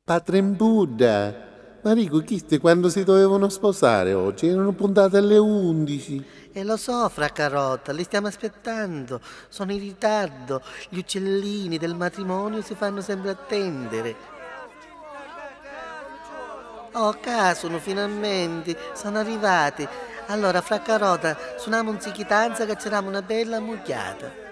Patron Buddha, Marico, chiste quando si dovevano sposare oggi? Erano puntate alle 11. E lo so, fra Carota, li stiamo aspettando. Sono in ritardo. Gli uccellini del matrimonio si fanno sempre attendere. Oh, casano, finalmente. Sono arrivati. Allora, fra Carota, suoniamo un zichitanza che c'era una bella mucchiata.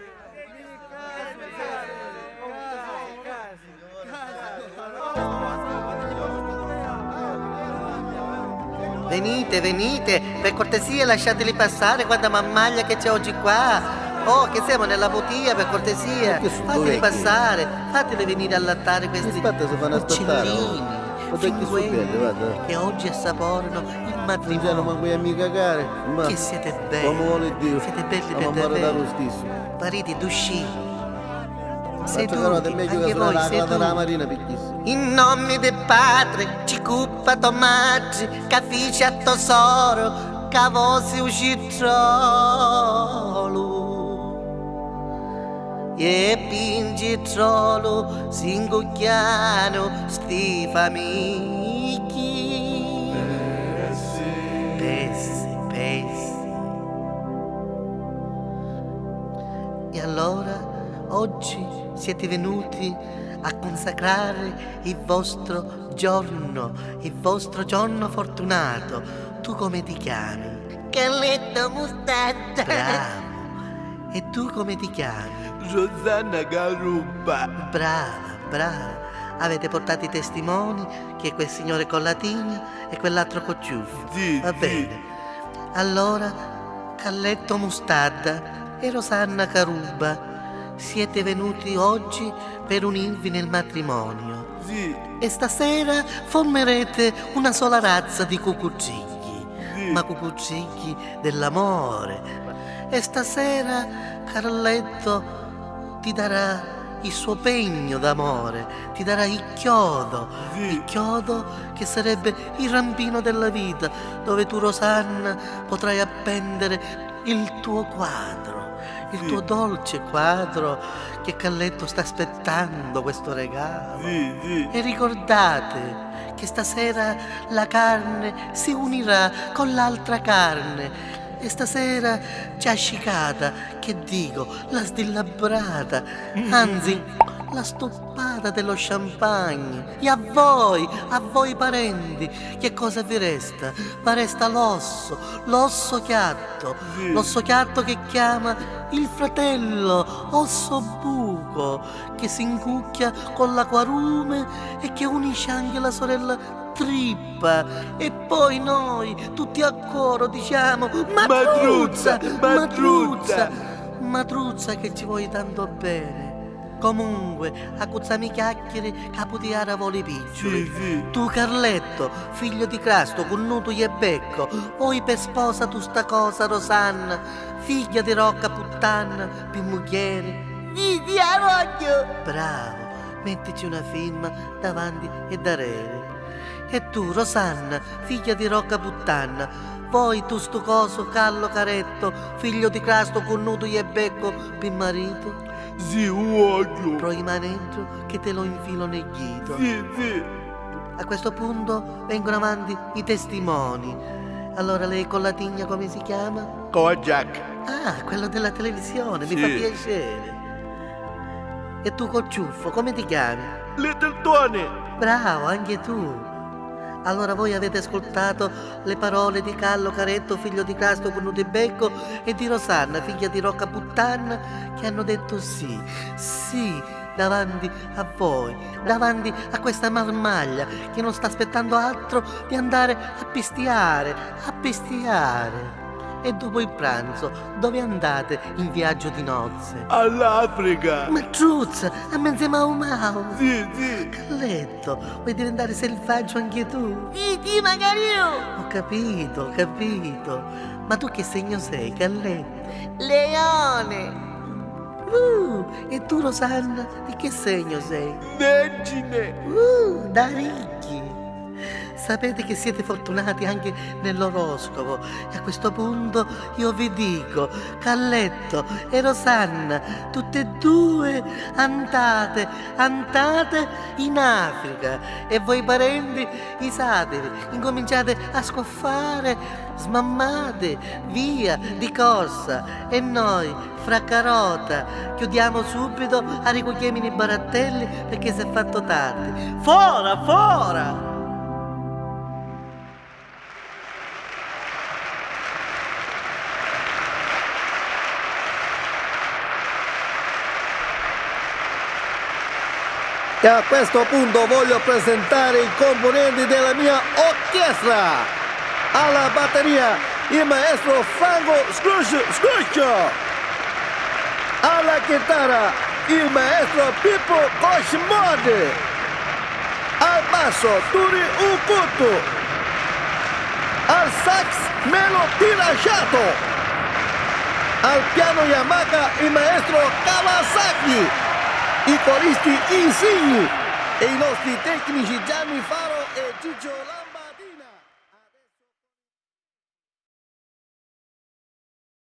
Venite, venite, per cortesia lasciateli passare, guarda mammaglia che c'è oggi qua. Oh, che siamo nella botia, per cortesia. Che sono Fateli vecchi? passare, fateli venire a allattare questi Aspetta, si fanno aspettare, uccellini, Guarda che finguelli, succede, guarda. che oggi assaporano il Non c'è, non matrimonio. mi vuoi a mica cagare? Ma Che siete come vuole belli, Dio. siete belli per Ma muore da lo davvero. stesso. Pariti d'uscire. Faccio Carota, è meglio che Anche suona voi la clava della seduti. marina picchissima. In nome del Padre, ci cuppa tomaggi, capisci a tesoro, cavosi uscitrolo. E pingi trolo, singucchiano, stifamichi. Pessi, pessi. E allora, oggi siete venuti a consacrare il vostro giorno fortunato. Tu come ti chiami? Calletto Mostarda. Bravo. E tu come ti chiami? Rosanna Garubba. Brava, brava. Avete portato i testimoni che quel signore con la tigna e quell'altro con ciuffo. Sì, Va sì. bene. Allora, Calletto Mostarda e Rosanna Caruba, siete venuti oggi per unirvi nel matrimonio. Sì, E stasera formerete una sola razza di cucuzzicchi, sì. ma cucuzzicchi dell'amore. E stasera Carletto ti darà il suo pegno d'amore, ti darà il chiodo che sarebbe il rampino della vita, dove tu, Rosanna, potrai appendere il tuo quadro. Il tuo dolce quadro che Calletto sta aspettando questo regalo. Sì. E ricordate che stasera la carne si unirà con l'altra carne. E stasera c'è ascicata, che dico, la sdillabrata, anzi la stoppata dello champagne. E a voi parenti, che cosa vi resta? Vi resta l'osso chiatto, Sì. l'osso chiatto che chiama il fratello osso buco, che si incucchia con l'acquarume e che unisce anche la sorella trippa. E poi noi tutti a coro diciamo Matruzza, Matruzza, Matruzza che ci vuoi tanto bene. Comunque, accuzzami chiacchiere caputiara voli piccioli. Sì. Tu Carletto, figlio di Crasto, connuto e becco, poi per sposa tu sta cosa Rosanna, figlia di Rocca puttana, pimmugliere. Sì, voglio. Bravo, mettici una firma davanti e darere. E tu, Rosanna, figlia di Rocca puttana, poi tu sto coso Callo Caretto, figlio di Crasto, connuto e becco, pimmarito. Sì, voglio. Pro rimanendo che te lo infilo nel ghito. Sì. A questo punto vengono avanti i testimoni. Allora lei con la tigna come si chiama? Kojak. Ah, quello della televisione, mi Sì. fa piacere. E tu col ciuffo, come ti chiami? Little Tony. Bravo, anche tu. Allora voi avete ascoltato le parole di Callo Caretto, figlio di Crasto Cornuto e Becco, e di Rosanna, figlia di Rocca Puttana, che hanno detto sì, davanti a voi, davanti a questa marmaglia che non sta aspettando altro di andare a pistiare. E dopo il pranzo, dove andate in viaggio di nozze? All'Africa. Matruzza, a mezzo mau mau. Sì. Calletto, vuoi diventare selvaggio anche tu? Sì, magari io. Ho capito. Ma tu che segno sei, Calletto? Leone. E tu, Rosanna, di che segno sei? Vergine. Da ricchi. Sapete che siete fortunati anche nell'oroscopo e a questo punto io vi dico, Calletto e Rosanna, tutte e due andate in Africa e voi parenti isatevi, incominciate a scoffare, smammate, via, di corsa e noi, fra carota, chiudiamo subito a ricogliere i barattelli perché si è fatto tardi. Fora, fora! E a questo punto voglio presentare i componenti della mia orchestra. Alla batteria il maestro Franco Scruscio. Alla chitarra il maestro Pippo Cosmode. Al basso Turi Ukutu. Al sax Melo Tirasciato. Al piano Yamaha il maestro Kawasaki. I coristi insigni e i nostri tecnici Gianni Faro e Gigio Lamba.